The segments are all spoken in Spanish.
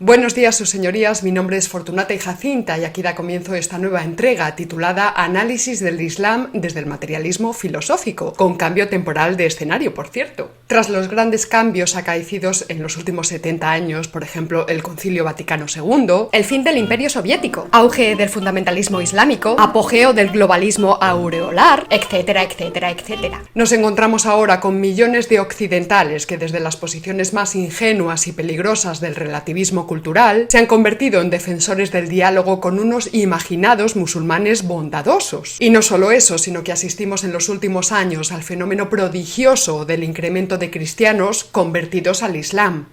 Buenos días, sus señorías, mi nombre es Fortunata y Jacinta y aquí da comienzo esta nueva entrega titulada Análisis del Islam desde el materialismo filosófico, con cambio temporal de escenario, por cierto. Tras los grandes cambios acaecidos en los últimos 70 años, por ejemplo, el Concilio Vaticano II, el fin del Imperio Soviético, auge del fundamentalismo islámico, apogeo del globalismo aureolar, etcétera, etcétera, etcétera. Nos encontramos ahora con millones de occidentales que desde las posiciones más ingenuas y peligrosas del relativismo cultural se han convertido en defensores del diálogo con unos imaginados musulmanes bondadosos. Y no solo eso, sino que asistimos en los últimos años al fenómeno prodigioso del incremento de cristianos convertidos al Islam.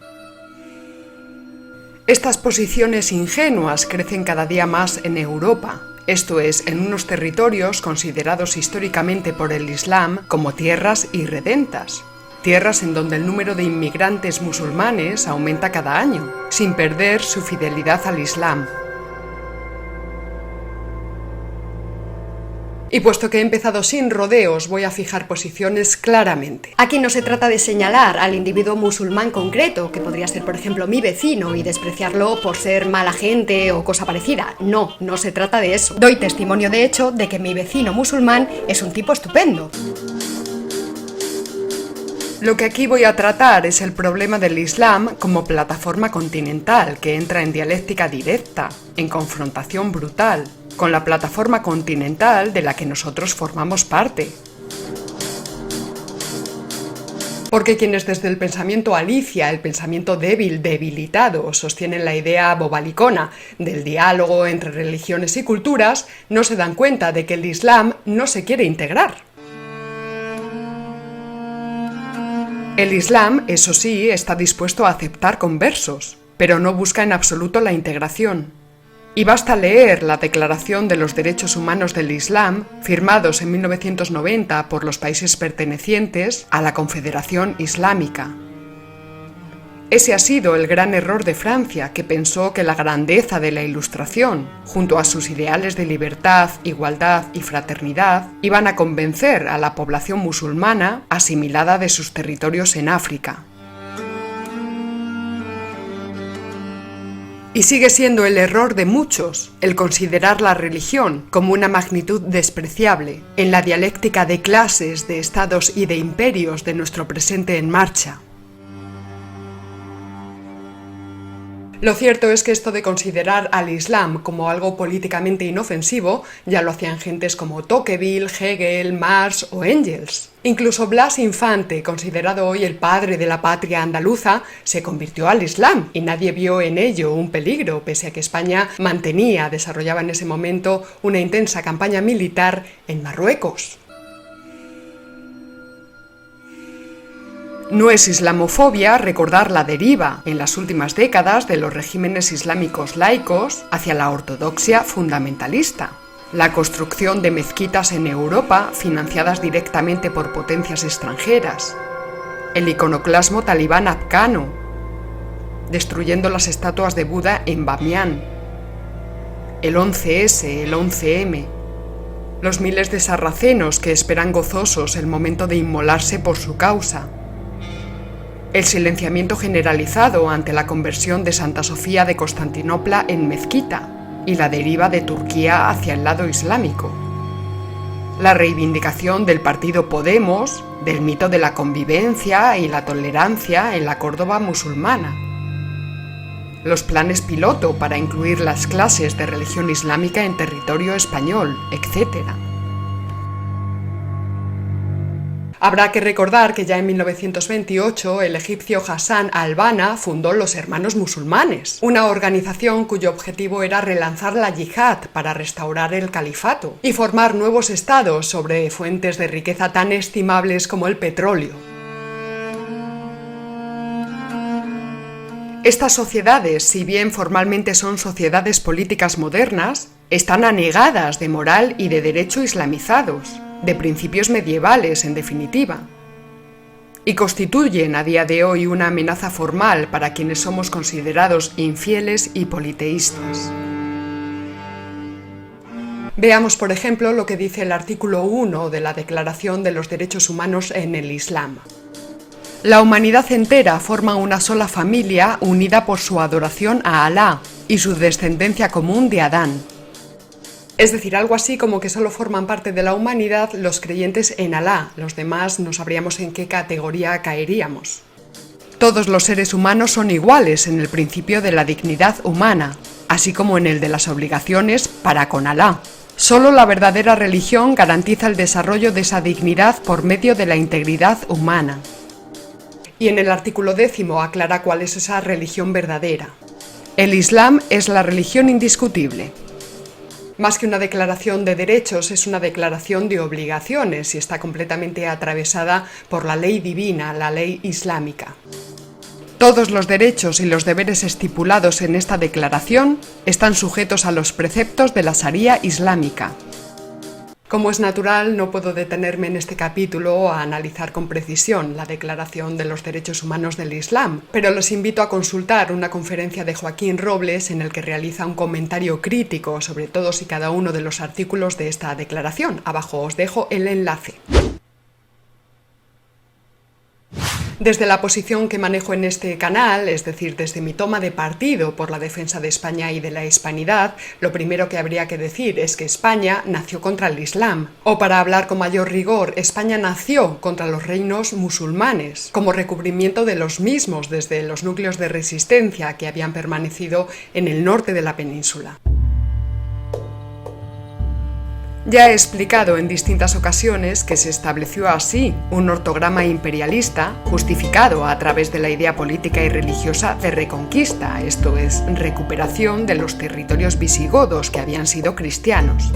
Estas posiciones ingenuas crecen cada día más en Europa, esto es, en unos territorios considerados históricamente por el Islam como tierras irredentas. Tierras en donde el número de inmigrantes musulmanes aumenta cada año, sin perder su fidelidad al Islam. Y puesto que he empezado sin rodeos, voy a fijar posiciones claramente. Aquí no se trata de señalar al individuo musulmán concreto, que podría ser por ejemplo mi vecino, y despreciarlo por ser mala gente o cosa parecida. No, no se trata de eso. Doy testimonio de hecho de que mi vecino musulmán es un tipo estupendo. Lo que aquí voy a tratar es el problema del Islam como plataforma continental que entra en dialéctica directa, en confrontación brutal, con la plataforma continental de la que nosotros formamos parte. Porque quienes desde el pensamiento alicia, el pensamiento débil, debilitado, sostienen la idea bobalicona del diálogo entre religiones y culturas, no se dan cuenta de que el Islam no se quiere integrar. El Islam, eso sí, está dispuesto a aceptar conversos, pero no busca en absoluto la integración. Y basta leer la Declaración de los Derechos Humanos del Islam, firmados en 1990 por los países pertenecientes a la Confederación Islámica. Ese ha sido el gran error de Francia, que pensó que la grandeza de la Ilustración, junto a sus ideales de libertad, igualdad y fraternidad, iban a convencer a la población musulmana asimilada de sus territorios en África. Y sigue siendo el error de muchos el considerar la religión como una magnitud despreciable en la dialéctica de clases, de estados y de imperios de nuestro presente en marcha. Lo cierto es que esto de considerar al Islam como algo políticamente inofensivo ya lo hacían gentes como Tocqueville, Hegel, Marx o Engels. Incluso Blas Infante, considerado hoy el padre de la patria andaluza, se convirtió al Islam y nadie vio en ello un peligro, pese a que España desarrollaba en ese momento una intensa campaña militar en Marruecos. No es islamofobia recordar la deriva en las últimas décadas de los regímenes islámicos laicos hacia la ortodoxia fundamentalista. La construcción de mezquitas en Europa financiadas directamente por potencias extranjeras. El iconoclasmo talibán afgano, destruyendo las estatuas de Buda en Bamián. El 11S, el 11M. Los miles de sarracenos que esperan gozosos el momento de inmolarse por su causa. El silenciamiento generalizado ante la conversión de Santa Sofía de Constantinopla en mezquita y la deriva de Turquía hacia el lado islámico. La reivindicación del partido Podemos, del mito de la convivencia y la tolerancia en la Córdoba musulmana. Los planes piloto para incluir las clases de religión islámica en territorio español, etc. Habrá que recordar que ya en 1928 el egipcio Hassan al-Banna fundó los Hermanos Musulmanes, una organización cuyo objetivo era relanzar la yihad para restaurar el califato y formar nuevos estados sobre fuentes de riqueza tan estimables como el petróleo. Estas sociedades, si bien formalmente son sociedades políticas modernas, están anegadas de moral y de derecho islamizados, de principios medievales en definitiva, y constituyen a día de hoy una amenaza formal para quienes somos considerados infieles y politeístas. Veamos, por ejemplo, lo que dice el artículo 1 de la Declaración de los Derechos Humanos en el Islam. La humanidad entera forma una sola familia unida por su adoración a Alá y su descendencia común de Adán. Es decir, algo así como que solo forman parte de la humanidad los creyentes en Alá, los demás no sabríamos en qué categoría caeríamos. Todos los seres humanos son iguales en el principio de la dignidad humana, así como en el de las obligaciones para con Alá. Solo la verdadera religión garantiza el desarrollo de esa dignidad por medio de la integridad humana. Y en el artículo 10 aclara cuál es esa religión verdadera. El Islam es la religión indiscutible. Más que una declaración de derechos, es una declaración de obligaciones y está completamente atravesada por la ley divina, la ley islámica. Todos los derechos y los deberes estipulados en esta declaración están sujetos a los preceptos de la Sharía islámica. Como es natural, no puedo detenerme en este capítulo a analizar con precisión la Declaración de los Derechos Humanos del Islam, pero los invito a consultar una conferencia de Joaquín Robles en el que realiza un comentario crítico sobre todos y cada uno de los artículos de esta declaración. Abajo os dejo el enlace. Desde la posición que manejo en este canal, es decir, desde mi toma de partido por la defensa de España y de la hispanidad, lo primero que habría que decir es que España nació contra el Islam. O para hablar con mayor rigor, España nació contra los reinos musulmanes, como recubrimiento de los mismos desde los núcleos de resistencia que habían permanecido en el norte de la península. Ya he explicado en distintas ocasiones que se estableció así un ortograma imperialista justificado a través de la idea política y religiosa de reconquista, esto es, recuperación de los territorios visigodos que habían sido cristianos.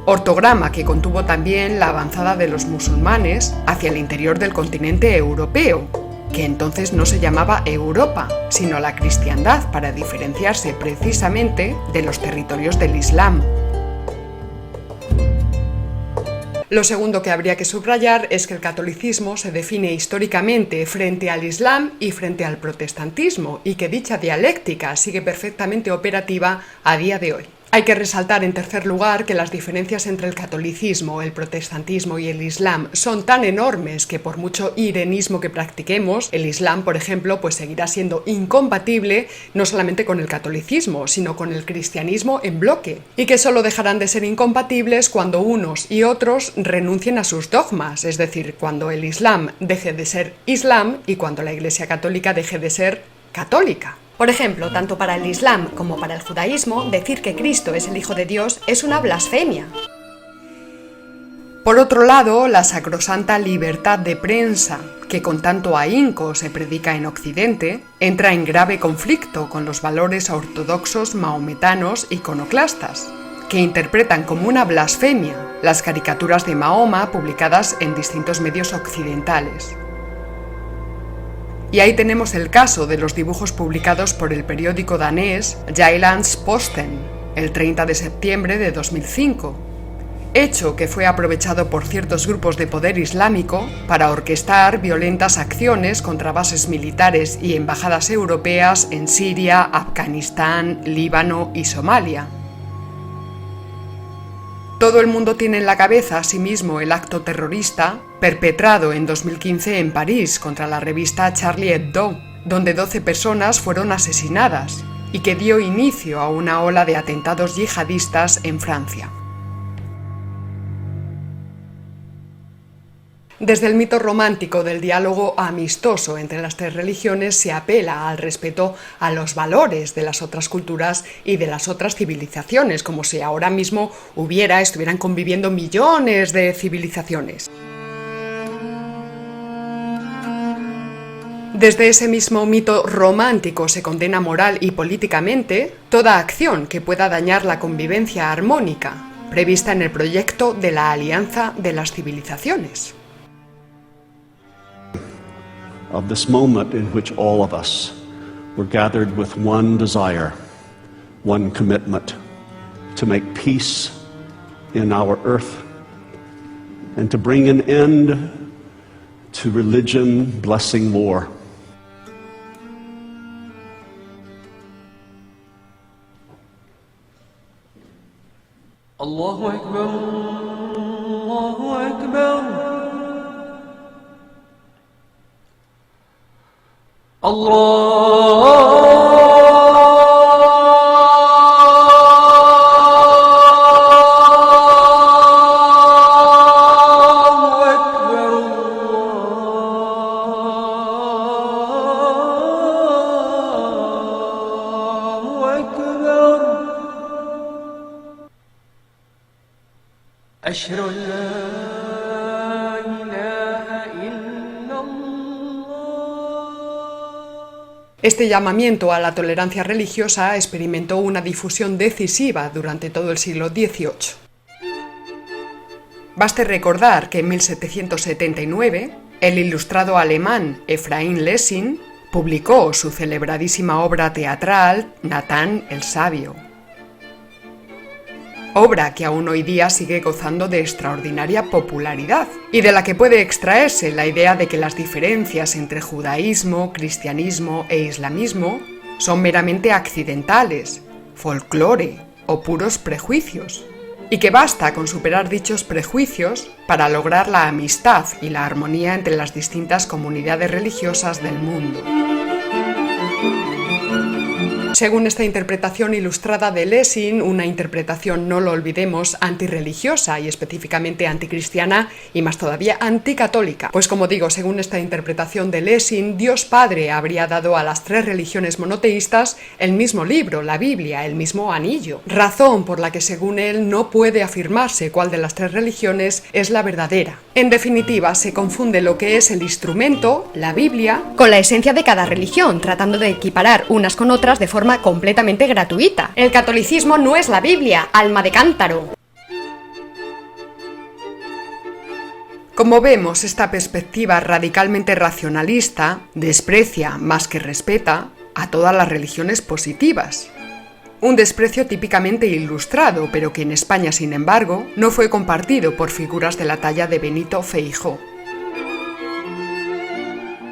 Ortograma que contuvo también la avanzada de los musulmanes hacia el interior del continente europeo, que entonces no se llamaba Europa, sino la cristiandad, para diferenciarse precisamente de los territorios del Islam. Lo segundo que habría que subrayar es que el catolicismo se define históricamente frente al Islam y frente al protestantismo, y que dicha dialéctica sigue perfectamente operativa a día de hoy. Hay que resaltar, en tercer lugar, que las diferencias entre el catolicismo, el protestantismo y el islam son tan enormes que por mucho irenismo que practiquemos, el islam, por ejemplo, pues seguirá siendo incompatible no solamente con el catolicismo, sino con el cristianismo en bloque, y que solo dejarán de ser incompatibles cuando unos y otros renuncien a sus dogmas, es decir, cuando el islam deje de ser islam y cuando la Iglesia católica deje de ser católica. Por ejemplo, tanto para el Islam como para el judaísmo, decir que Cristo es el Hijo de Dios es una blasfemia. Por otro lado, la sacrosanta libertad de prensa, que con tanto ahínco se predica en Occidente, entra en grave conflicto con los valores ortodoxos mahometanos iconoclastas, que interpretan como una blasfemia las caricaturas de Mahoma publicadas en distintos medios occidentales. Y ahí tenemos el caso de los dibujos publicados por el periódico danés Jyllands-Posten el 30 de septiembre de 2005, hecho que fue aprovechado por ciertos grupos de poder islámico para orquestar violentas acciones contra bases militares y embajadas europeas en Siria, Afganistán, Líbano y Somalia. Todo el mundo tiene en la cabeza asimismo el acto terrorista perpetrado en 2015 en París contra la revista Charlie Hebdo, donde 12 personas fueron asesinadas y que dio inicio a una ola de atentados yihadistas en Francia. Desde el mito romántico del diálogo amistoso entre las tres religiones se apela al respeto a los valores de las otras culturas y de las otras civilizaciones, como si ahora mismo estuvieran conviviendo millones de civilizaciones. Desde ese mismo mito romántico se condena moral y políticamente toda acción que pueda dañar la convivencia armónica, prevista en el proyecto de la Alianza de las Civilizaciones. Of this moment in which all of us were gathered with one desire, one commitment, to make peace in our earth and to bring an end to religion blessing war. Allahu Akbar, Allahu Akbar. أشهد أن لا إله إلا الله. Este llamamiento a la tolerancia religiosa experimentó una difusión decisiva durante todo el siglo XVIII. Baste recordar que en 1779, el ilustrado alemán Ephraim Lessing publicó su celebradísima obra teatral Natán el Sabio. Obra que aún hoy día sigue gozando de extraordinaria popularidad y de la que puede extraerse la idea de que las diferencias entre judaísmo, cristianismo e islamismo son meramente accidentales, folclore o puros prejuicios, y que basta con superar dichos prejuicios para lograr la amistad y la armonía entre las distintas comunidades religiosas del mundo. Según esta interpretación ilustrada de Lessing, una interpretación, no lo olvidemos, antirreligiosa y específicamente anticristiana y más todavía anticatólica. Pues como digo, según esta interpretación de Lessing, Dios Padre habría dado a las tres religiones monoteístas el mismo libro, la Biblia, el mismo anillo. Razón por la que según él no puede afirmarse cuál de las tres religiones es la verdadera. En definitiva, se confunde lo que es el instrumento, la Biblia, con la esencia de cada religión, tratando de equiparar unas con otras de forma completamente gratuita. El catolicismo no es la Biblia, alma de cántaro. Como vemos, esta perspectiva radicalmente racionalista desprecia, más que respeta, a todas las religiones positivas. Un desprecio típicamente ilustrado, pero que en España, sin embargo, no fue compartido por figuras de la talla de Benito Feijóo.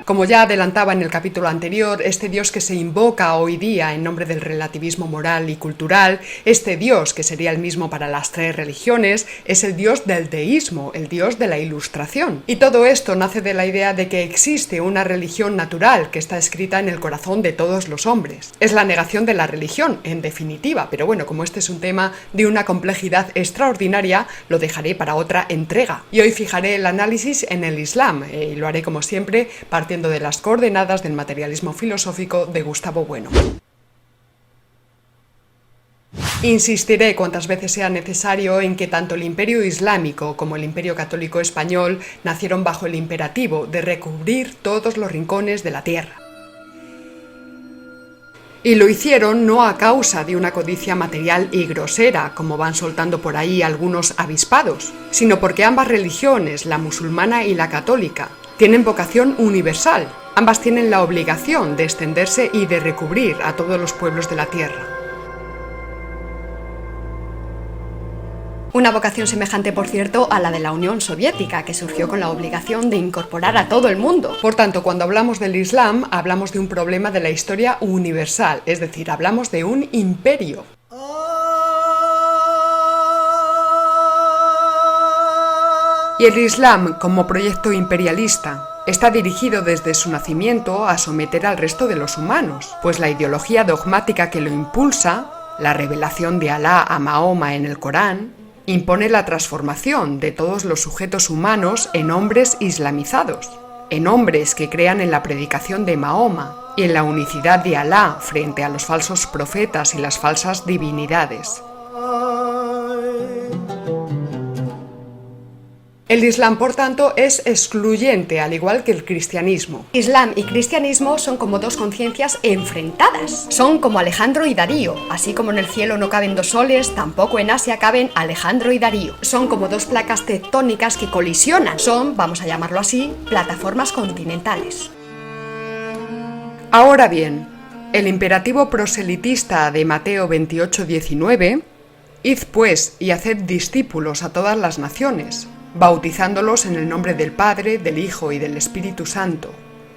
Como ya adelantaba en el capítulo anterior, este Dios que se invoca hoy día en nombre del relativismo moral y cultural, este Dios que sería el mismo para las tres religiones, es el Dios del deísmo, el Dios de la ilustración. Y todo esto nace de la idea de que existe una religión natural que está escrita en el corazón de todos los hombres. Es la negación de la religión, en definitiva, pero bueno, como este es un tema de una complejidad extraordinaria, lo dejaré para otra entrega. Y hoy fijaré el análisis en el Islam, y lo haré como siempre partiendo de las coordenadas del materialismo filosófico de Gustavo Bueno. Insistiré cuantas veces sea necesario en que tanto el Imperio Islámico como el Imperio Católico Español nacieron bajo el imperativo de recubrir todos los rincones de la tierra. Y lo hicieron no a causa de una codicia material y grosera, como van soltando por ahí algunos avispados, sino porque ambas religiones, la musulmana y la católica, tienen vocación universal. Ambas tienen la obligación de extenderse y de recubrir a todos los pueblos de la tierra. Una vocación semejante, por cierto, a la de la Unión Soviética, que surgió con la obligación de incorporar a todo el mundo. Por tanto, cuando hablamos del Islam, hablamos de un problema de la historia universal, es decir, hablamos de un imperio. Y el Islam, como proyecto imperialista, está dirigido desde su nacimiento a someter al resto de los humanos, pues la ideología dogmática que lo impulsa, la revelación de Alá a Mahoma en el Corán, impone la transformación de todos los sujetos humanos en hombres islamizados, en hombres que crean en la predicación de Mahoma y en la unicidad de Alá frente a los falsos profetas y las falsas divinidades. El Islam, por tanto, es excluyente, al igual que el cristianismo. Islam y cristianismo son como dos conciencias enfrentadas. Son como Alejandro y Darío. Así como en el cielo no caben dos soles, tampoco en Asia caben Alejandro y Darío. Son como dos placas tectónicas que colisionan. Son, vamos a llamarlo así, plataformas continentales. Ahora bien, el imperativo proselitista de Mateo 28:19, id pues y haced discípulos a todas las naciones, bautizándolos en el nombre del Padre, del Hijo y del Espíritu Santo,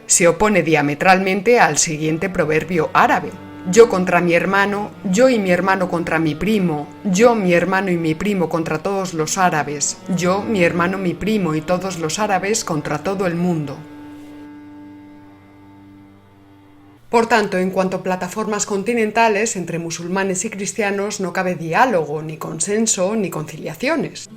se opone diametralmente al siguiente proverbio árabe: yo contra mi hermano, yo y mi hermano contra mi primo, yo, mi hermano y mi primo contra todos los árabes, yo, mi hermano, mi primo y todos los árabes contra todo el mundo. Por tanto, en cuanto a plataformas continentales, entre musulmanes y cristianos no cabe diálogo, ni consenso, ni conciliaciones.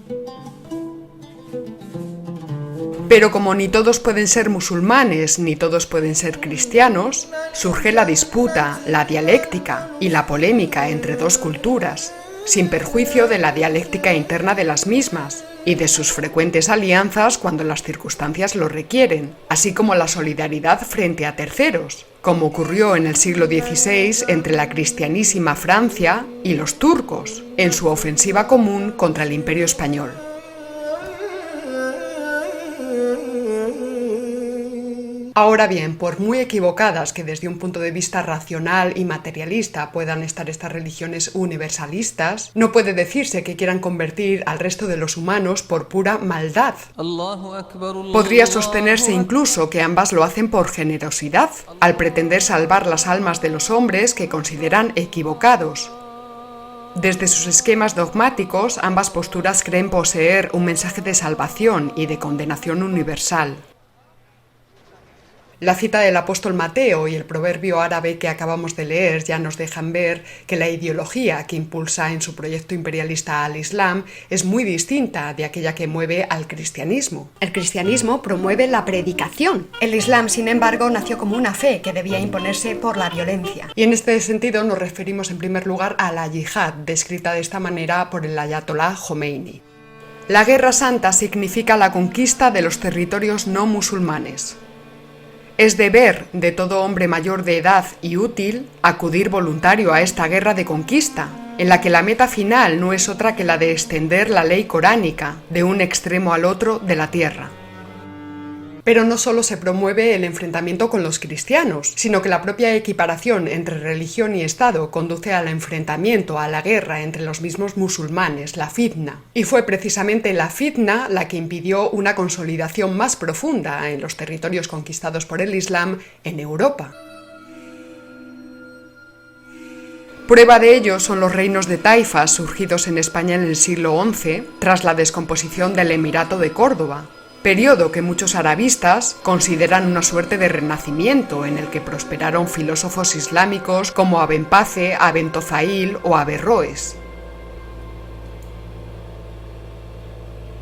Pero como ni todos pueden ser musulmanes, ni todos pueden ser cristianos, surge la disputa, la dialéctica y la polémica entre dos culturas, sin perjuicio de la dialéctica interna de las mismas y de sus frecuentes alianzas cuando las circunstancias lo requieren, así como la solidaridad frente a terceros, como ocurrió en el siglo XVI entre la cristianísima Francia y los turcos, en su ofensiva común contra el Imperio español. Ahora bien, por muy equivocadas que desde un punto de vista racional y materialista puedan estar estas religiones universalistas, no puede decirse que quieran convertir al resto de los humanos por pura maldad. Podría sostenerse incluso que ambas lo hacen por generosidad, al pretender salvar las almas de los hombres que consideran equivocados. Desde sus esquemas dogmáticos, ambas posturas creen poseer un mensaje de salvación y de condenación universal. La cita del apóstol Mateo y el proverbio árabe que acabamos de leer ya nos dejan ver que la ideología que impulsa en su proyecto imperialista al Islam es muy distinta de aquella que mueve al cristianismo. El cristianismo promueve la predicación. El Islam, sin embargo, nació como una fe que debía imponerse por la violencia. Y en este sentido nos referimos en primer lugar a la yihad, descrita de esta manera por el ayatolá Jomeini. La Guerra Santa significa la conquista de los territorios no musulmanes. Es deber de todo hombre mayor de edad y útil acudir voluntario a esta guerra de conquista, en la que la meta final no es otra que la de extender la ley coránica de un extremo al otro de la tierra. Pero no solo se promueve el enfrentamiento con los cristianos, sino que la propia equiparación entre religión y Estado conduce al enfrentamiento, a la guerra entre los mismos musulmanes, la fitna. Y fue precisamente la fitna la que impidió una consolidación más profunda en los territorios conquistados por el Islam en Europa. Prueba de ello son los reinos de taifas surgidos en España en el siglo XI, tras la descomposición del Emirato de Córdoba, periodo que muchos arabistas consideran una suerte de renacimiento en el que prosperaron filósofos islámicos como Abenpace, Abentofail o Averroes.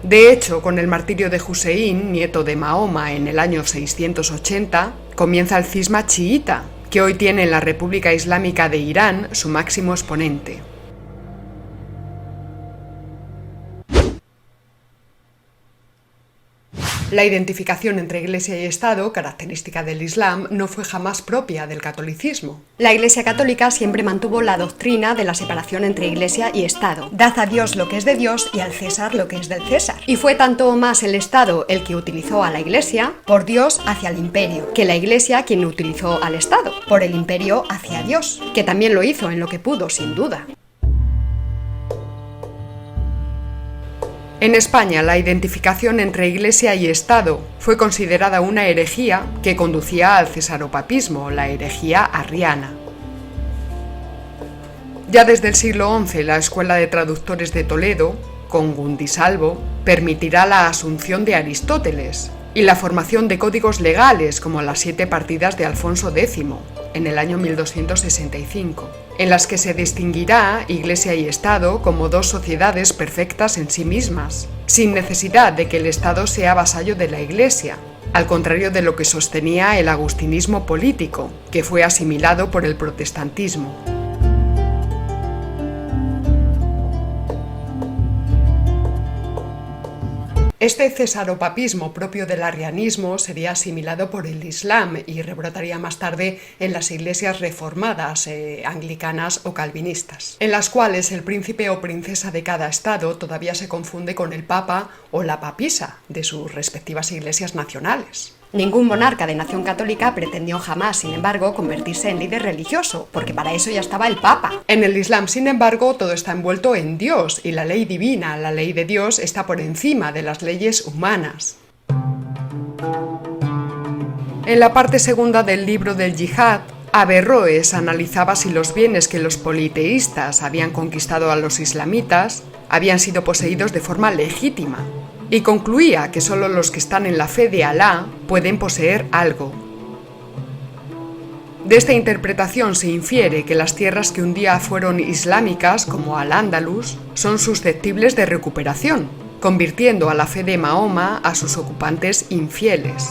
De hecho, con el martirio de Husein, nieto de Mahoma, en el año 680, comienza el cisma chiita, que hoy tiene en la República Islámica de Irán su máximo exponente. La identificación entre Iglesia y Estado, característica del Islam, no fue jamás propia del catolicismo. La Iglesia católica siempre mantuvo la doctrina de la separación entre Iglesia y Estado. Dad a Dios lo que es de Dios y al César lo que es del César. Y fue tanto más el Estado el que utilizó a la Iglesia por Dios hacia el imperio, que la Iglesia quien utilizó al Estado por el imperio hacia Dios, que también lo hizo en lo que pudo, sin duda. En España, la identificación entre Iglesia y Estado fue considerada una herejía que conducía al cesaropapismo, la herejía arriana. Ya desde el siglo XI, la Escuela de Traductores de Toledo, con Gundisalvo, permitirá la asunción de Aristóteles y la formación de códigos legales como las 7 partidas de Alfonso X, en el año 1265, en las que se distinguirá Iglesia y Estado como dos sociedades perfectas en sí mismas, sin necesidad de que el Estado sea vasallo de la Iglesia, al contrario de lo que sostenía el agustinismo político, que fue asimilado por el protestantismo. Este cesaropapismo propio del arrianismo sería asimilado por el Islam y rebrotaría más tarde en las iglesias reformadas, anglicanas o calvinistas, en las cuales el príncipe o princesa de cada estado todavía se confunde con el papa o la papisa de sus respectivas iglesias nacionales. Ningún monarca de nación católica pretendió jamás, sin embargo, convertirse en líder religioso, porque para eso ya estaba el Papa. En el Islam, sin embargo, todo está envuelto en Dios, y la ley divina, la ley de Dios, está por encima de las leyes humanas. En la parte segunda del libro del Yihad, Averroes analizaba si los bienes que los politeístas habían conquistado a los islamitas habían sido poseídos de forma legítima, y concluía que solo los que están en la fe de Alá pueden poseer algo. De esta interpretación se infiere que las tierras que un día fueron islámicas, como Al-Ándalus, son susceptibles de recuperación, convirtiendo a la fe de Mahoma a sus ocupantes infieles.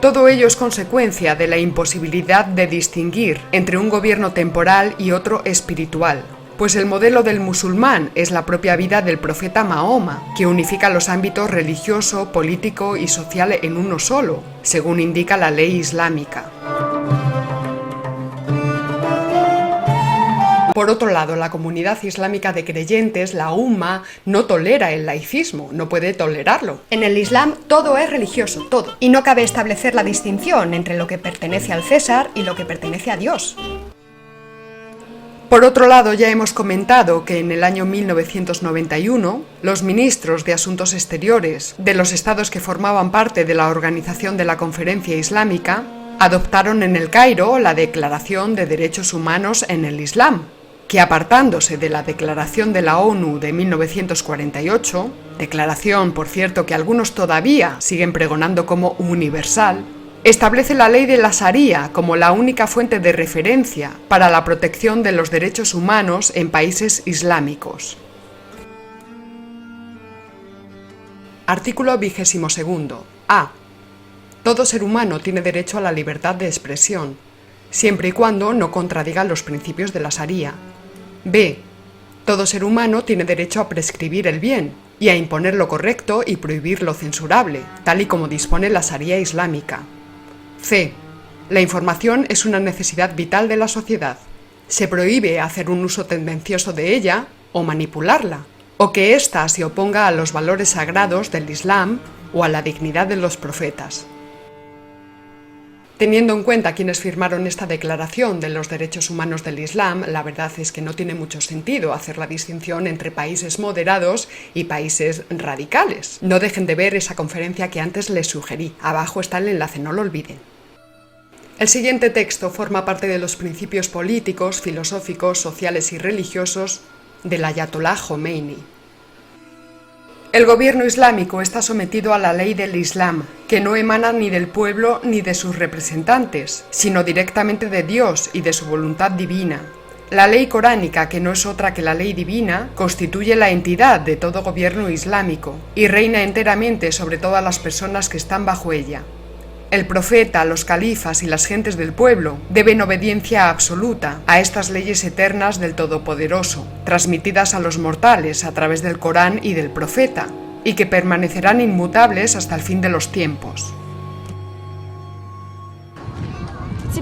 Todo ello es consecuencia de la imposibilidad de distinguir entre un gobierno temporal y otro espiritual, pues el modelo del musulmán es la propia vida del profeta Mahoma, que unifica los ámbitos religioso, político y social en uno solo, según indica la ley islámica. Por otro lado, la comunidad islámica de creyentes, la Umma, no tolera el laicismo, no puede tolerarlo. En el Islam todo es religioso, todo. Y no cabe establecer la distinción entre lo que pertenece al César y lo que pertenece a Dios. Por otro lado, ya hemos comentado que en el año 1991, los ministros de Asuntos Exteriores de los estados que formaban parte de la Organización de la Conferencia Islámica adoptaron en el Cairo la Declaración de Derechos Humanos en el Islam, que apartándose de la Declaración de la ONU de 1948, declaración, por cierto, que algunos todavía siguen pregonando como universal, establece la ley de la Sharía como la única fuente de referencia para la protección de los derechos humanos en países islámicos. Artículo 22. A. Todo ser humano tiene derecho a la libertad de expresión, siempre y cuando no contradiga los principios de la Sharía. B. Todo ser humano tiene derecho a prescribir el bien y a imponer lo correcto y prohibir lo censurable, tal y como dispone la Sharía islámica. C. La información es una necesidad vital de la sociedad. Se prohíbe hacer un uso tendencioso de ella o manipularla, o que ésta se oponga a los valores sagrados del Islam o a la dignidad de los profetas. Teniendo en cuenta quienes firmaron esta declaración de los derechos humanos del Islam, la verdad es que no tiene mucho sentido hacer la distinción entre países moderados y países radicales. No dejen de ver esa conferencia que antes les sugerí. Abajo está el enlace, no lo olviden. El siguiente texto forma parte de los principios políticos, filosóficos, sociales y religiosos del Ayatolá Jomeini. El gobierno islámico está sometido a la ley del Islam, que no emana ni del pueblo ni de sus representantes, sino directamente de Dios y de su voluntad divina. La ley coránica, que no es otra que la ley divina, constituye la entidad de todo gobierno islámico y reina enteramente sobre todas las personas que están bajo ella. El profeta, los califas y las gentes del pueblo deben obediencia absoluta a estas leyes eternas del Todopoderoso, transmitidas a los mortales a través del Corán y del profeta, y que permanecerán inmutables hasta el fin de los tiempos.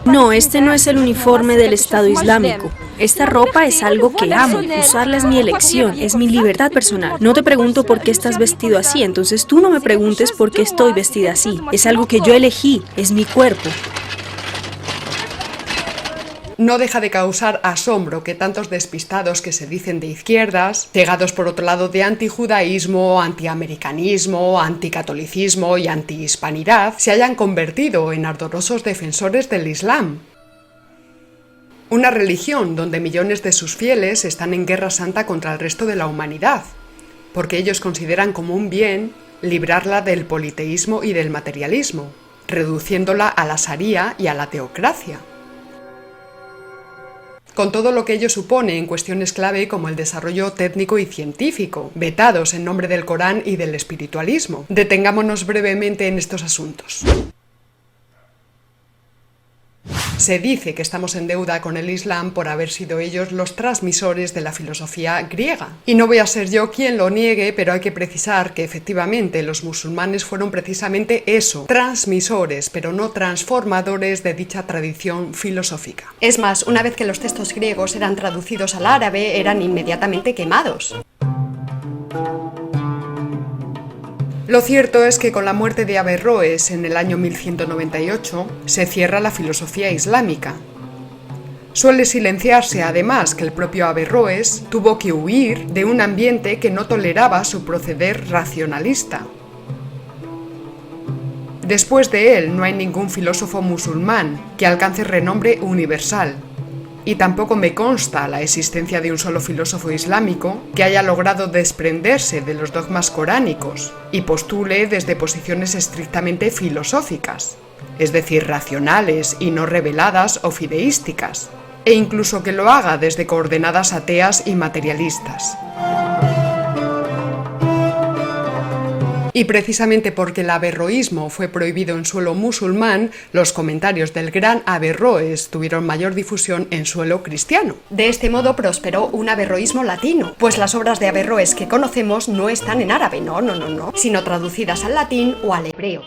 No, este no es el uniforme del Estado Islámico. Esta ropa es algo que amo. Usarla es mi elección, es mi libertad personal. No te pregunto por qué estás vestido así, entonces tú no me preguntes por qué estoy vestida así. Es algo que yo elegí, es mi cuerpo. No deja de causar asombro que tantos despistados que se dicen de izquierdas, cegados por otro lado de antijudaísmo, antiamericanismo, anticatolicismo y antihispanidad, se hayan convertido en ardorosos defensores del Islam. Una religión donde millones de sus fieles están en guerra santa contra el resto de la humanidad, porque ellos consideran como un bien librarla del politeísmo y del materialismo, reduciéndola a la Sharía y a la teocracia. Con todo lo que ello supone en cuestiones clave como el desarrollo técnico y científico, vetados en nombre del Corán y del espiritualismo. Detengámonos brevemente en estos asuntos. Se dice que estamos en deuda con el Islam por haber sido ellos los transmisores de la filosofía griega. Y no voy a ser yo quien lo niegue, pero hay que precisar que efectivamente los musulmanes fueron precisamente eso, transmisores, pero no transformadores de dicha tradición filosófica. Es más, una vez que los textos griegos eran traducidos al árabe, eran inmediatamente quemados. Lo cierto es que con la muerte de Averroes en el año 1198 se cierra la filosofía islámica. Suele silenciarse además que el propio Averroes tuvo que huir de un ambiente que no toleraba su proceder racionalista. Después de él no hay ningún filósofo musulmán que alcance renombre universal. Y tampoco me consta la existencia de un solo filósofo islámico que haya logrado desprenderse de los dogmas coránicos y postule desde posiciones estrictamente filosóficas. es decir, racionales y no reveladas o fideísticas, e incluso que lo haga desde coordenadas ateas y materialistas. Y precisamente porque el averroísmo fue prohibido en suelo musulmán, los comentarios del gran Averroes tuvieron mayor difusión en suelo cristiano. De este modo prosperó un averroísmo latino, pues las obras de Averroes que conocemos no están en árabe, no, sino traducidas al latín o al hebreo.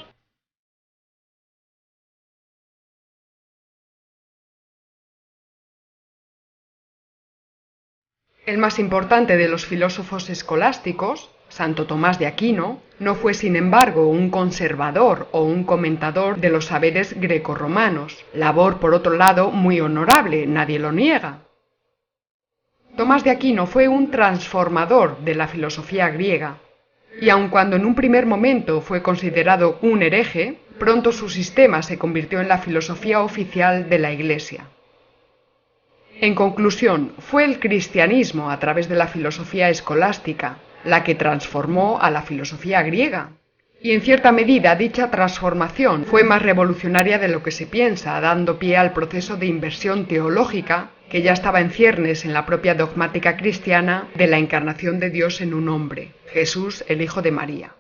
El más importante de los filósofos escolásticos, Santo Tomás de Aquino, no fue sin embargo un conservador o un comentador de los saberes grecorromanos, labor por otro lado muy honorable, nadie lo niega. Tomás de Aquino fue un transformador de la filosofía griega, y aun cuando en un primer momento fue considerado un hereje, pronto su sistema se convirtió en la filosofía oficial de la Iglesia. En conclusión, fue el cristianismo a través de la filosofía escolástica la que transformó a la filosofía griega. Y en cierta medida dicha transformación fue más revolucionaria de lo que se piensa, dando pie al proceso de inversión teológica que ya estaba en ciernes en la propia dogmática cristiana de la encarnación de Dios en un hombre, Jesús, el Hijo de María.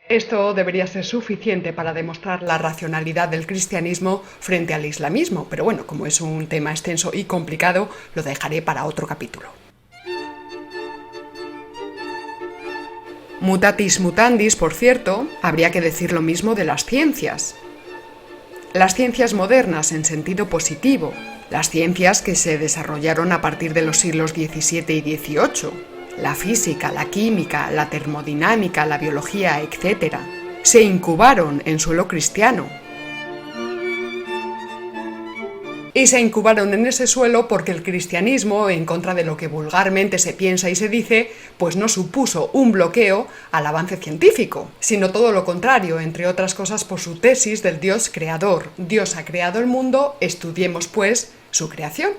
Esto debería ser suficiente para demostrar la racionalidad del cristianismo frente al islamismo, pero bueno, como es un tema extenso y complicado, lo dejaré para otro capítulo. Mutatis mutandis, por cierto, habría que decir lo mismo de las ciencias. Las ciencias modernas en sentido positivo, las ciencias que se desarrollaron a partir de los siglos XVII y XVIII, la física, la química, la termodinámica, la biología, etc., se incubaron en suelo cristiano. Y se incubaron en ese suelo porque el cristianismo, en contra de lo que vulgarmente se piensa y se dice, pues no supuso un bloqueo al avance científico, sino todo lo contrario, entre otras cosas por su tesis del Dios creador. Dios ha creado el mundo, estudiemos pues su creación.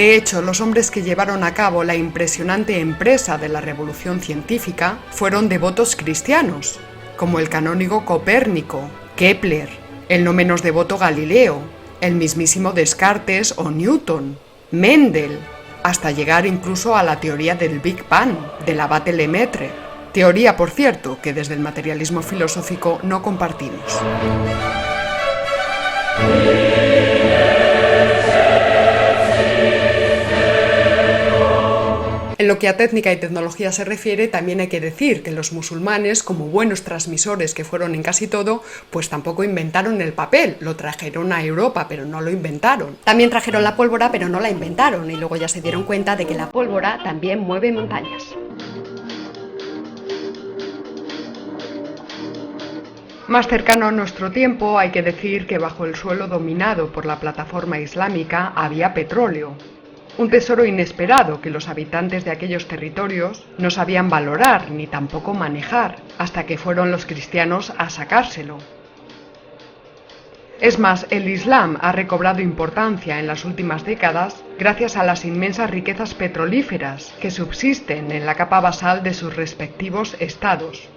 De hecho, los hombres que llevaron a cabo la impresionante empresa de la revolución científica fueron devotos cristianos, como el canónigo Copérnico, Kepler, el no menos devoto Galileo, el mismísimo Descartes o Newton, Mendel, hasta llegar incluso a la teoría del Big Bang, del abate Lemaitre, teoría, por cierto, que desde el materialismo filosófico no compartimos. En lo que a técnica y tecnología se refiere, también hay que decir que los musulmanes, como buenos transmisores que fueron en casi todo, pues tampoco inventaron el papel, lo trajeron a Europa, pero no lo inventaron. También trajeron la pólvora, pero no la inventaron, y luego ya se dieron cuenta de que la pólvora también mueve montañas. Más cercano a nuestro tiempo, hay que decir que bajo el suelo dominado por la plataforma islámica había petróleo. Un tesoro inesperado que los habitantes de aquellos territorios no sabían valorar ni tampoco manejar, hasta que fueron los cristianos a sacárselo. Es más, el Islam ha recobrado importancia en las últimas décadas gracias a las inmensas riquezas petrolíferas que subsisten en la capa basal de sus respectivos estados.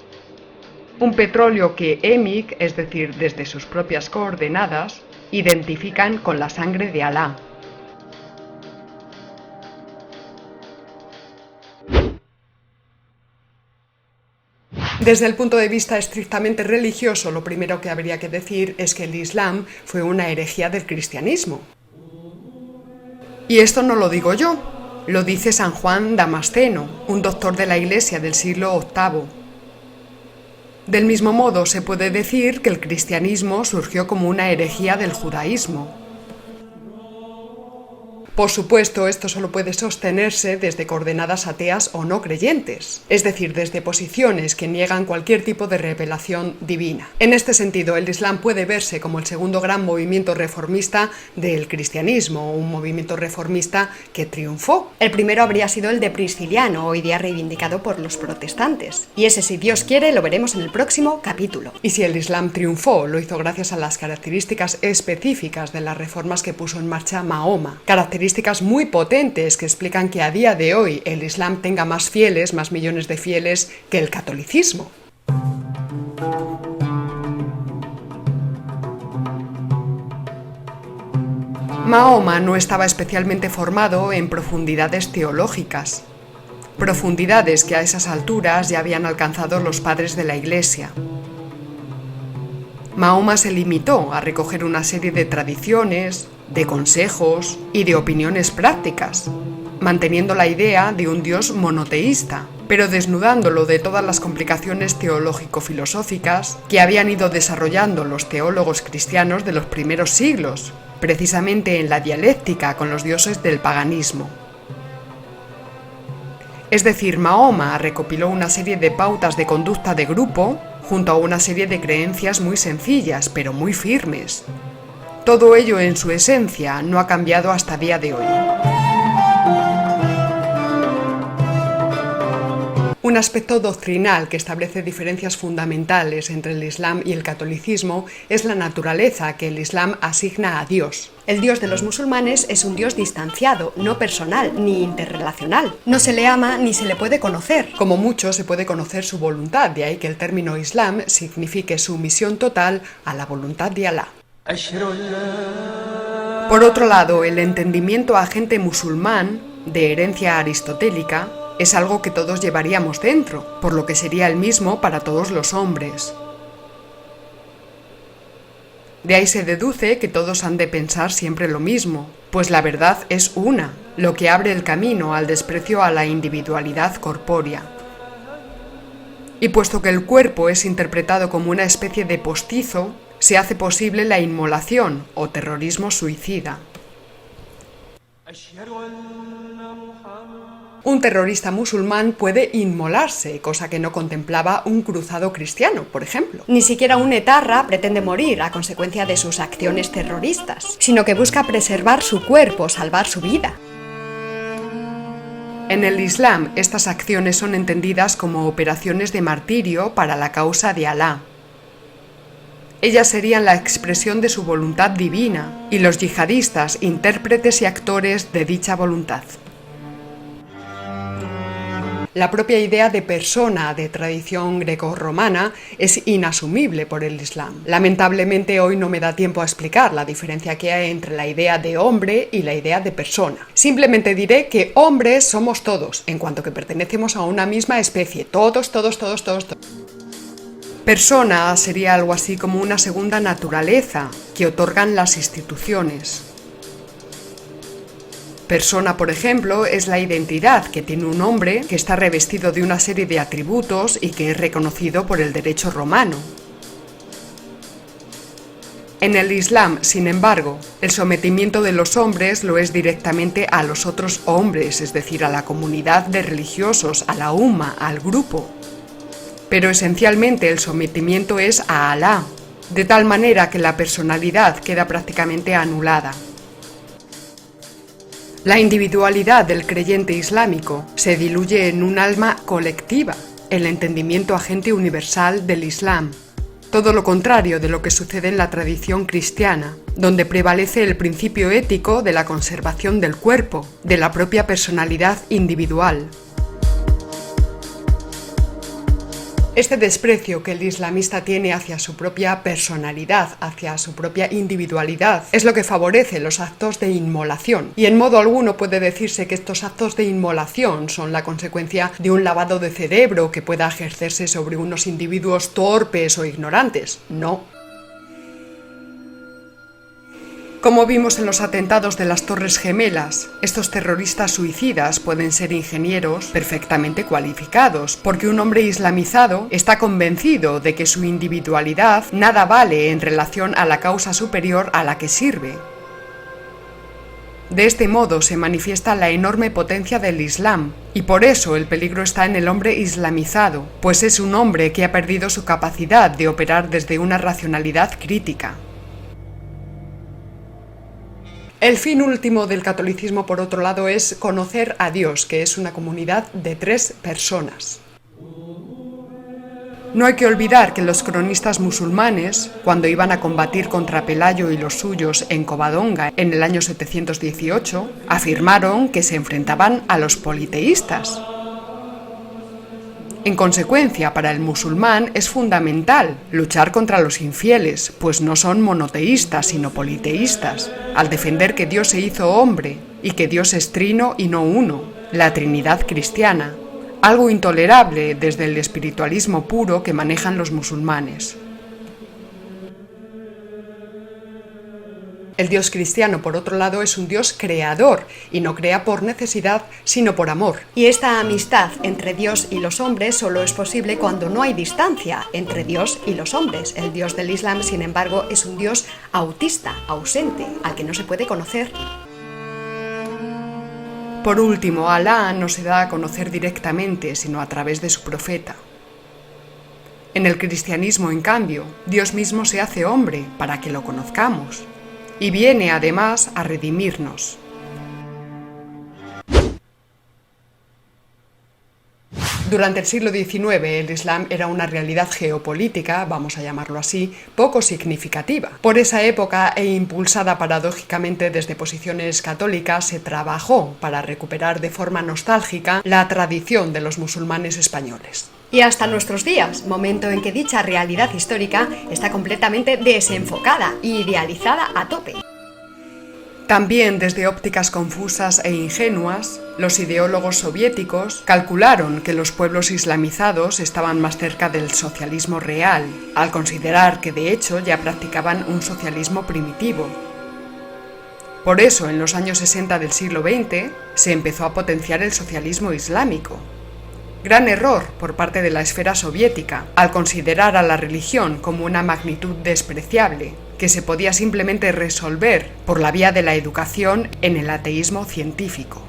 Un petróleo que EMIC, es decir, desde sus propias coordenadas, identifican con la sangre de Alá. Desde el punto de vista estrictamente religioso, lo primero que habría que decir es que el Islam fue una herejía del cristianismo. Y esto no lo digo yo, lo dice San Juan Damasceno, un doctor de la Iglesia del siglo VIII. Del mismo modo, se puede decir que el cristianismo surgió como una herejía del judaísmo. Por supuesto, esto solo puede sostenerse desde coordenadas ateas o no creyentes, es decir, desde posiciones que niegan cualquier tipo de revelación divina. En este sentido, el Islam puede verse como el segundo gran movimiento reformista del cristianismo, un movimiento reformista que triunfó. El primero habría sido el de Prisciliano, hoy día reivindicado por los protestantes. Y ese, si Dios quiere, lo veremos en el próximo capítulo. Y si el Islam triunfó, lo hizo gracias a las características específicas de las reformas que puso en marcha Mahoma. Características muy potentes que explican que a día de hoy el Islam tenga más fieles, más millones de fieles que el catolicismo. Mahoma no estaba especialmente formado en profundidades teológicas, profundidades que a esas alturas ya habían alcanzado los padres de la Iglesia. Mahoma se limitó a recoger una serie de tradiciones, de consejos y de opiniones prácticas, manteniendo la idea de un Dios monoteísta, pero desnudándolo de todas las complicaciones teológico-filosóficas que habían ido desarrollando los teólogos cristianos de los primeros siglos, precisamente en la dialéctica con los dioses del paganismo. Es decir, Mahoma recopiló una serie de pautas de conducta de grupo junto a una serie de creencias muy sencillas, pero muy firmes. Todo ello en su esencia no ha cambiado hasta día de hoy. Un aspecto doctrinal que establece diferencias fundamentales entre el Islam y el catolicismo es la naturaleza que el Islam asigna a Dios. El Dios de los musulmanes es un Dios distanciado, no personal ni interrelacional. No se le ama ni se le puede conocer. Como mucho se puede conocer su voluntad, de ahí que el término Islam signifique sumisión total a la voluntad de Alá. Por otro lado, el entendimiento agente musulmán, de herencia aristotélica, es algo que todos llevaríamos dentro, por lo que sería el mismo para todos los hombres. De ahí se deduce que todos han de pensar siempre lo mismo, pues la verdad es una, lo que abre el camino al desprecio a la individualidad corpórea. Y puesto que el cuerpo es interpretado como una especie de postizo, se hace posible la inmolación o terrorismo suicida. Un terrorista musulmán puede inmolarse, cosa que no contemplaba un cruzado cristiano, por ejemplo. Ni siquiera un etarra pretende morir a consecuencia de sus acciones terroristas, sino que busca preservar su cuerpo, salvar su vida. En el Islam, estas acciones son entendidas como operaciones de martirio para la causa de Alá. Ellas serían la expresión de su voluntad divina, y los yihadistas, intérpretes y actores de dicha voluntad. La propia idea de persona de tradición grecorromana es inasumible por el Islam. Lamentablemente hoy no me da tiempo a explicar la diferencia que hay entre la idea de hombre y la idea de persona. Simplemente diré que hombres somos todos, en cuanto que pertenecemos a una misma especie. Todos. Persona sería algo así como una segunda naturaleza que otorgan las instituciones. Persona, por ejemplo, es la identidad que tiene un hombre que está revestido de una serie de atributos y que es reconocido por el derecho romano. En el Islam, sin embargo, el sometimiento de los hombres lo es directamente a los otros hombres, es decir, a la comunidad de religiosos, a la umma, al grupo. Pero esencialmente el sometimiento es a Alá, de tal manera que la personalidad queda prácticamente anulada. La individualidad del creyente islámico se diluye en un alma colectiva, el entendimiento agente universal del Islam. Todo lo contrario de lo que sucede en la tradición cristiana, donde prevalece el principio ético de la conservación del cuerpo, de la propia personalidad individual. Este desprecio que el islamista tiene hacia su propia personalidad, hacia su propia individualidad, es lo que favorece los actos de inmolación. Y en modo alguno puede decirse que estos actos de inmolación son la consecuencia de un lavado de cerebro que pueda ejercerse sobre unos individuos torpes o ignorantes. No. Como vimos en los atentados de las Torres Gemelas, estos terroristas suicidas pueden ser ingenieros perfectamente cualificados, porque un hombre islamizado está convencido de que su individualidad nada vale en relación a la causa superior a la que sirve. De este modo se manifiesta la enorme potencia del Islam, y por eso el peligro está en el hombre islamizado, pues es un hombre que ha perdido su capacidad de operar desde una racionalidad crítica. El fin último del catolicismo, por otro lado, es conocer a Dios, que es una comunidad de 3 personas. No hay que olvidar que los cronistas musulmanes, cuando iban a combatir contra Pelayo y los suyos en Covadonga en el año 718, afirmaron que se enfrentaban a los politeístas. En consecuencia, para el musulmán es fundamental luchar contra los infieles, pues no son monoteístas sino politeístas, al defender que Dios se hizo hombre y que Dios es trino y no uno, la Trinidad cristiana, algo intolerable desde el espiritualismo puro que manejan los musulmanes. El Dios cristiano, por otro lado, es un Dios creador y no crea por necesidad, sino por amor. Y esta amistad entre Dios y los hombres solo es posible cuando no hay distancia entre Dios y los hombres. El Dios del Islam, sin embargo, es un Dios autista, ausente, al que no se puede conocer. Por último, Alá no se da a conocer directamente, sino a través de su profeta. En el cristianismo, en cambio, Dios mismo se hace hombre para que lo conozcamos, y viene además a redimirnos. Durante el siglo XIX, el Islam era una realidad geopolítica, vamos a llamarlo así, poco significativa. Por esa época, e impulsada paradójicamente desde posiciones católicas, se trabajó para recuperar de forma nostálgica la tradición de los musulmanes españoles. Y hasta nuestros días, momento en que dicha realidad histórica está completamente desenfocada y idealizada a tope. También desde ópticas confusas e ingenuas, los ideólogos soviéticos calcularon que los pueblos islamizados estaban más cerca del socialismo real, al considerar que de hecho ya practicaban un socialismo primitivo. Por eso, en los años 60 del siglo XX, se empezó a potenciar el socialismo islámico. Gran error por parte de la esfera soviética, al considerar a la religión como una magnitud despreciable, que se podía simplemente resolver por la vía de la educación en el ateísmo científico.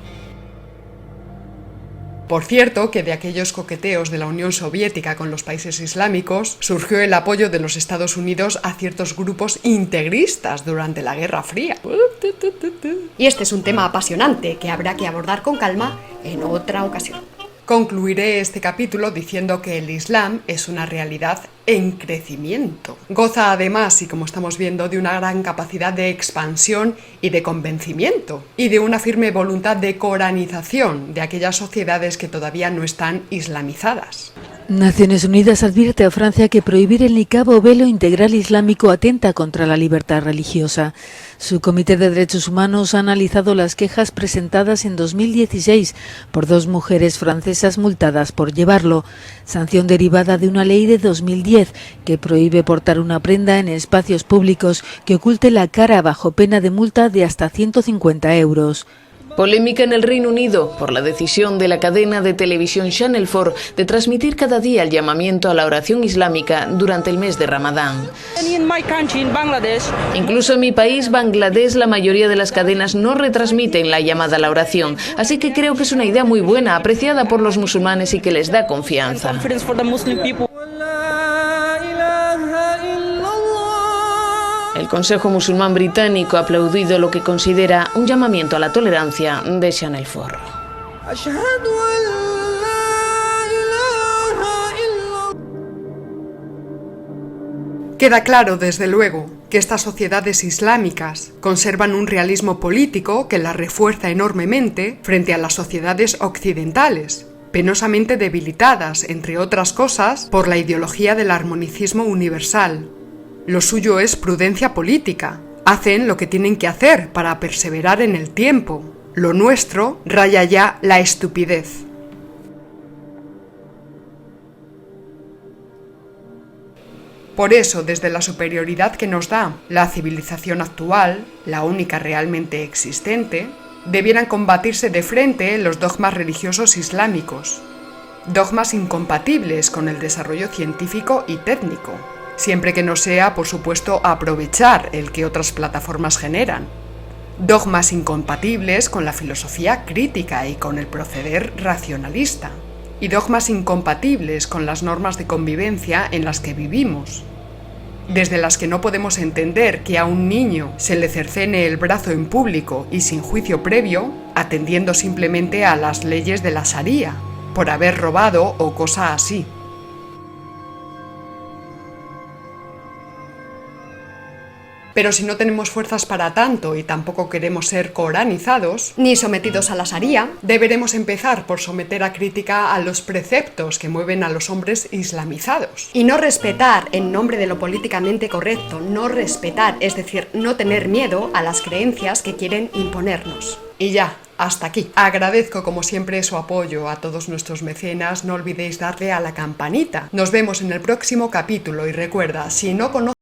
Por cierto, que de aquellos coqueteos de la Unión Soviética con los países islámicos surgió el apoyo de los Estados Unidos a ciertos grupos integristas durante la Guerra Fría. Y este es un tema apasionante que habrá que abordar con calma en otra ocasión. Concluiré este capítulo diciendo que el Islam es una realidad en crecimiento. Goza además, y como estamos viendo, de una gran capacidad de expansión y de convencimiento, y de una firme voluntad de coranización de aquellas sociedades que todavía no están islamizadas. Naciones Unidas advierte a Francia que prohibir el niqab o velo integral islámico atenta contra la libertad religiosa. Su Comité de Derechos Humanos ha analizado las quejas presentadas en 2016 por 2 mujeres francesas multadas por llevarlo, sanción derivada de una ley de 2010 que prohíbe portar una prenda en espacios públicos que oculte la cara bajo pena de multa de hasta 150 euros. Polémica en el Reino Unido por la decisión de la cadena de televisión Channel 4 de transmitir cada día el llamamiento a la oración islámica durante el mes de Ramadán. Incluso en mi país, Bangladesh, la mayoría de las cadenas no retransmiten la llamada a la oración, así que creo que es una idea muy buena, apreciada por los musulmanes y que les da confianza. El Consejo Musulmán Británico ha aplaudido lo que considera un llamamiento a la tolerancia de Channel 4. Queda claro, desde luego, que estas sociedades islámicas conservan un realismo político que las refuerza enormemente frente a las sociedades occidentales, penosamente debilitadas, entre otras cosas, por la ideología del armonicismo universal. Lo suyo es prudencia política. Hacen lo que tienen que hacer para perseverar en el tiempo. Lo nuestro raya ya la estupidez. Por eso, desde la superioridad que nos da la civilización actual, la única realmente existente, debieran combatirse de frente los dogmas religiosos islámicos. Dogmas incompatibles con el desarrollo científico y técnico. Siempre que no sea, por supuesto, aprovechar el que otras plataformas generan. dogmas incompatibles con la filosofía crítica y con el proceder racionalista, y dogmas incompatibles con las normas de convivencia en las que vivimos, desde las que no podemos entender que a un niño se le cercene el brazo en público y sin juicio previo, atendiendo simplemente a las leyes de la Sharia, por haber robado o cosa así. Pero si no tenemos fuerzas para tanto y tampoco queremos ser coranizados, ni sometidos a la Sharia, deberemos empezar por someter a crítica a los preceptos que mueven a los hombres islamizados. y no respetar en nombre de lo políticamente correcto, no respetar, es decir, no tener miedo a las creencias que quieren imponernos. Y ya, hasta aquí. Agradezco como siempre su apoyo a todos nuestros mecenas, no olvidéis darle a la campanita. Nos vemos en el próximo capítulo y recuerda, si no conoces